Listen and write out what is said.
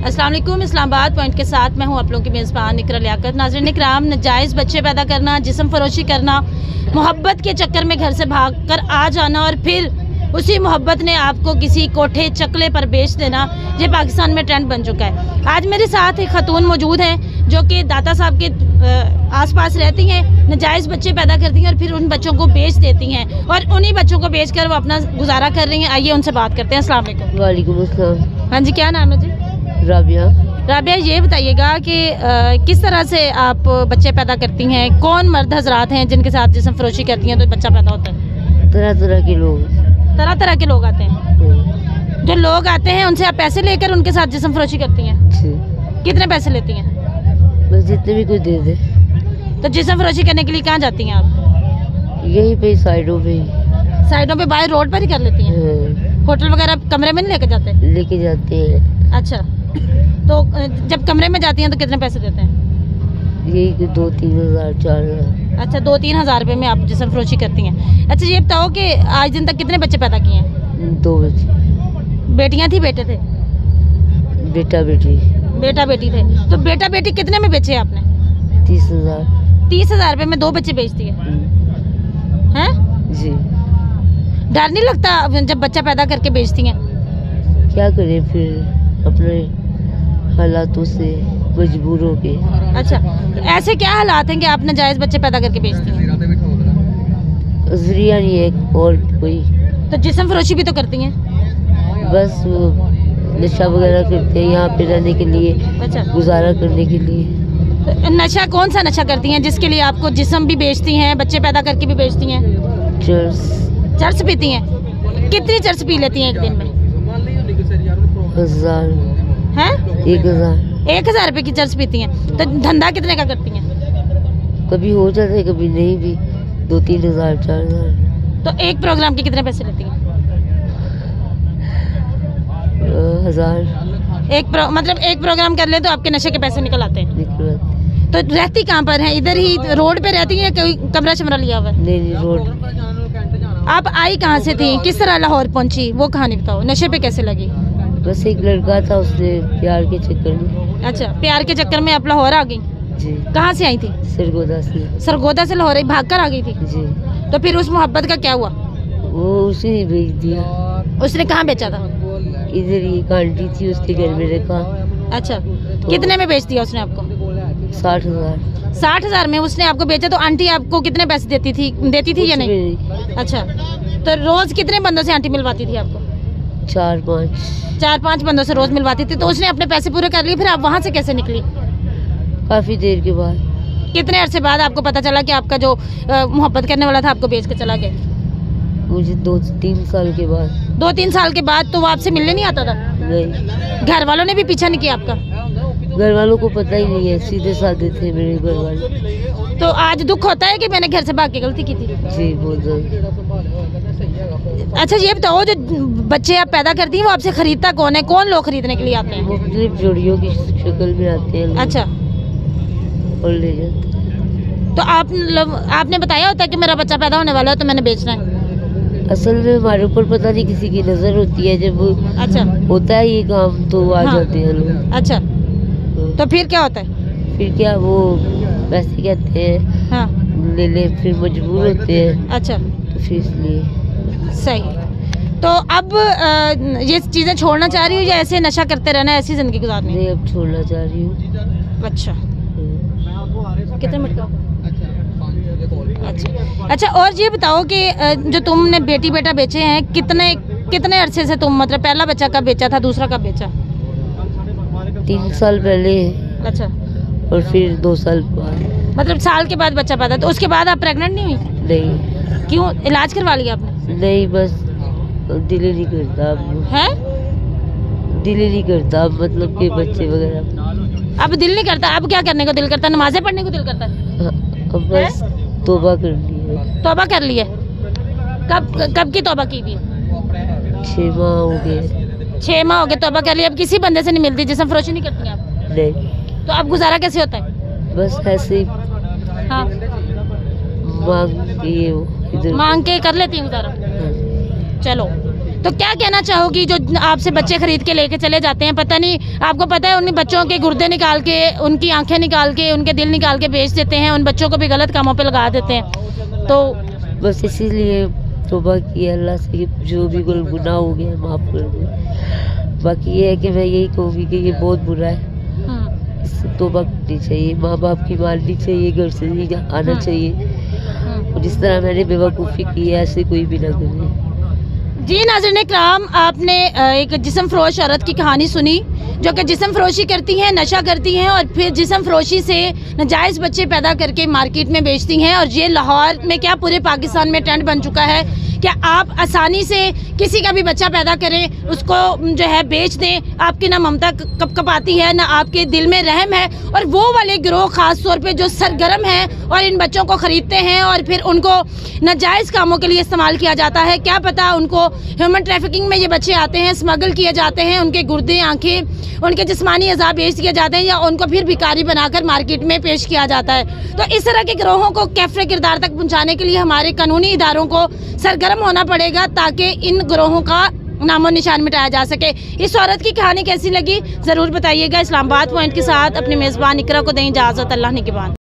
अस्सलाम वालेकुम। इस्लामाबाद पॉइंट के साथ मैं हूं आप लोगों की मेज़बान इकरा लियाकत। नाज़रीन इकराम, नाजायज़ बच्चे पैदा करना, जिस्म फरोशी करना, मोहब्बत के चक्कर में घर से भाग कर आ जाना और फिर उसी मोहब्बत ने आपको किसी कोठे चकले पर बेच देना, ये पाकिस्तान में ट्रेंड बन चुका है। आज मेरे साथ एक खातून मौजूद हैं जो कि दाता साहब के आसपास रहती हैं, नाजायज़ बच्चे पैदा करती हैं और फिर उन बच्चों को बेच देती हैं और उन्हीं बच्चों को बेच कर वो अपना गुजारा कर रही हैं। आइए उनसे बात करते हैं। अस्सलाम वालेकुम। वालेकुम अस्सलाम। हाँ जी, क्या नाम है जी? राबिया। राबिया, ये बताइएगा कि किस तरह से आप बच्चे पैदा करती हैं? कौन मर्द हजरात हैं जिनके साथ जिस्म फरोशी करती हैं तो बच्चा पैदा होता है? तरह तरह के लोग आते हैं। जो लोग आते हैं उनसे आप पैसे लेकर उनके साथ जिस्म फरोशी करती हैं? कितने पैसे लेती हैं? बस जितने भी कोई दे दे। तो जिस्म फरोशी करने के लिए कहाँ जाती हैं आप? यही पे साइडों पे बाहर रोड पर ही कर लेती हैं? होटल वगैरह कमरे में नहीं लेके जाते? लेके जाते हैं। अच्छा, तो जब कमरे में जाती हैं तो कितने पैसे देते हैं? यही 2-3 हज़ार 4 हज़ार। अच्छा, 2-3 हज़ार रुपये में आप जिस्म फरोशी करती हैं। अच्छा, ये बताओ कि आज दिन तक कितने बच्चे पैदा किए हैं? 2 बच्चे। बेटियां थी बेटे थे? बेटा बेटी थे। तो बेटा बेटी कितने में बेचे आपने? 30,000। 30,000 रुपये में 2 बच्चे बेचती है हैं? जी। डर नहीं लगता जब बच्चा पैदा करके बेचती हैं? क्या करें फिर अपने हालातों से मजबूर हो के। अच्छा, ऐसे क्या हालात हैं कि आप नाजायज़ बच्चे पैदा करके बेचती हैं? जरिया नहीं है और कोई। तो जिस्म फरोशी भी तो करती हैं? बस वो नशा वगैरह करते हैं यहाँ पे रहने के लिए। अच्छा, गुजारा करने के लिए। तो नशा कौन सा नशा करती हैं जिसके लिए आपको जिस्म भी बेचती हैं, बच्चे पैदा करके भी बेचती हैं? चर्स पीती हैं? कितनी चर्स पी लेती हैं एक दिन में? 1000 हैं? 1000 रुपये की चर्स पीती हैं। तो धंधा कितने का करती हैं? कभी हो जाता है कभी नहीं भी। 2-3 हज़ार 4 हज़ार। तो एक प्रोग्राम के कितने पैसे लेती हैं? 1000। मतलब एक प्रोग्राम कर ले तो आपके नशे के पैसे निकल आते हैं? निकल। तो रहती कहाँ पर हैं? इधर ही रोड पे रहती हैं या कोई कमरा शमरा लिया हुआ है? नहीं, रोड। आप आई कहाँ से थी? किस तरह लाहौर पहुँची वो कहानी बताओ। नशे पे कैसे लगी? बस एक लड़का था, उसने प्यार के चक्कर में। अच्छा, प्यार के चक्कर में आप लाहौर आ गई? जी। कहाँ से आई थी? सरगोदा से लाहौर भाग कर आ गई थी? जी। तो फिर उस मोहब्बत का क्या हुआ? वो उसे ही बेच दिया। उसने कहाँ बेचा था? इधर ही एक आंटी थी उसके घर में रखा। अच्छा, कितने में बेच दिया उसने आपको? 60,000। 60,000 में उसने आपको बेचा। तो आंटी आपको कितने पैसे देती थी या नहीं? अच्छा, तो रोज कितने बंदों से आंटी मिलवाती थी आपको? 4-5 बंदों से रोज मिलवाती थी। तो उसने अपने पैसे पूरे कर लिए, फिर आप वहाँ से कैसे निकली? काफी देर के बाद। कितने अरसे बाद आपको पता चला कि आपका जो मोहब्बत करने वाला था आपको बेच के चला गया? मुझे 2-3 साल के बाद। 2-3 साल के बाद? तो वो आपसे मिलने नहीं आता था? नहीं। घर वालों ने भी पीछा नहीं किया आपका? घर वालों को पता ही नहीं है, सीधे साधे थे मेरे घर वाले। तो आज दुख होता है कि मैंने घर से भाग के गलती की थी? जी, बहुत ज्यादा। अच्छा, ये बताओ जो बच्चे आप पैदा करती हैं वो आपसे खरीदता कौन है? कौन लोग खरीदने के लिए आते हैं? मुख्तलिफ जोड़ियों की शक्ल में आते हैं। अच्छा, और ले जाते हैं। तो आपने बताया होता है कि मेरा बच्चा पैदा होने वाला है तो मैंने बेचना है? असल में हमारे ऊपर पता नहीं किसी की नजर होती है, जब अच्छा होता है ये काम तो आ जाते हैं लोग। अच्छा, तो फिर क्या होता है? फिर क्या, वो वैसे कहते हैं हाँ, ले फिर मजबूर होते हैं। अच्छा, तो फिर इसलिए। सही। तो अब ये चीज़ें छोड़ना चाह रही हो या ऐसे नशा करते रहना, ऐसी जिंदगी गुजारनी? नहीं, अब छोड़ना चाह रही हूँ। अच्छा, कितने मिनट का? अच्छा, और ये बताओ कि जो तुमने बेटी बेटा बेचे हैं, कितने अरसे से तुम, मतलब पहला बच्चा कब बेचा था, दूसरा कब बेचा? 3 साल पहले। अच्छा, और फिर 2 साल बाद। मतलब साल के बाद बच्चा पैदा। तो उसके बाद आप प्रेग्नेंट नहीं हुई? नहीं। क्यों? इलाज करवा लिया आपने? नहीं, बस दिल ही नहीं करता अब। है? दिल ही नहीं करता अब, मतलब कि बच्चे वगैरह। अब दिल नहीं करता? अब क्या करने को दिल करता है? नमाजें पढ़ने को दिल करता है? अब बस तौबा कर ली है। तौबा कर ली है? कब की तौबा की हुई? 6 माह हो गए। 6 माह हो गए तौबा कर ली। अब किसी बंदे से नहीं मिलती, जिस्म फरोशी नहीं करती आप? नहीं। तो अब गुजारा कैसे होता है? बस ऐसे ही हाँ, मांग के कर लेती हूँ गुजारा। हाँ। चलो, तो क्या कहना चाहोगी जो आपसे बच्चे खरीद के लेके चले जाते हैं, पता नहीं आपको पता है उन बच्चों के गुर्दे निकाल के, उनकी आंखें निकाल के, उनके दिल निकाल के बेच देते हैं, उन बच्चों को भी गलत कामों पे लगा देते हैं। तो बस इसीलिए तौबा की अल्लाह से कि जो भी कोई गुनाह हो गया माफ़ कर दो। बाकी ये है कि मैं यही कहूँगी कि ये बहुत बुरा है, इससे तौबा करनी चाहिए, माँ बाप की माननी चाहिए, घर से नहीं आना चाहिए। और जिस तरह मैंने बेवकूफ़ी की है ऐसे कोई भी ना करे। जी नाज़रीन इकराम, आपने एक जिस्म फरोश औरत की कहानी सुनी जो कि जिस्म फरोशी करती हैं, नशा करती हैं और फिर जिस्म फरोशी से नाजायज़ बच्चे पैदा करके मार्केट में बेचती हैं। और ये लाहौर में क्या पूरे पाकिस्तान में ट्रेंड बन चुका है कि आप आसानी से किसी का भी बच्चा पैदा करें, उसको जो है बेच दें। आपकी ना ममता कपकपाती है, ना आपके दिल में रहम है। और वो वाले गिरोह ख़ास तौर पे जो सरगर्म हैं और इन बच्चों को ख़रीदते हैं और फिर उनको नाजायज़ कामों के लिए इस्तेमाल किया जाता है। क्या पता उनको ह्यूमन ट्रैफिकिंग में ये बच्चे आते हैं, स्मगल किए जाते हैं, उनके गुर्दे, आँखें, उनके जिस्मानी अज़ा बेच दिए जाते हैं या उनको फिर भिखारी बनाकर मार्केट में पेश किया जाता है। तो इस तरह के गिरोहों को कैफ़े किरदार तक पहुँचाने के लिए हमारे कानूनी इदारों को सरगर्म होना पड़ेगा ताकि इन गिरोहों का नामो निशान मिटाया जा सके। इस औरत की कहानी कैसी लगी ज़रूर बताइएगा। इस्लामाबाद पॉइंट के साथ अपने मेज़बान इकरा को दें इजाज़त। अल्लाह निगहबान।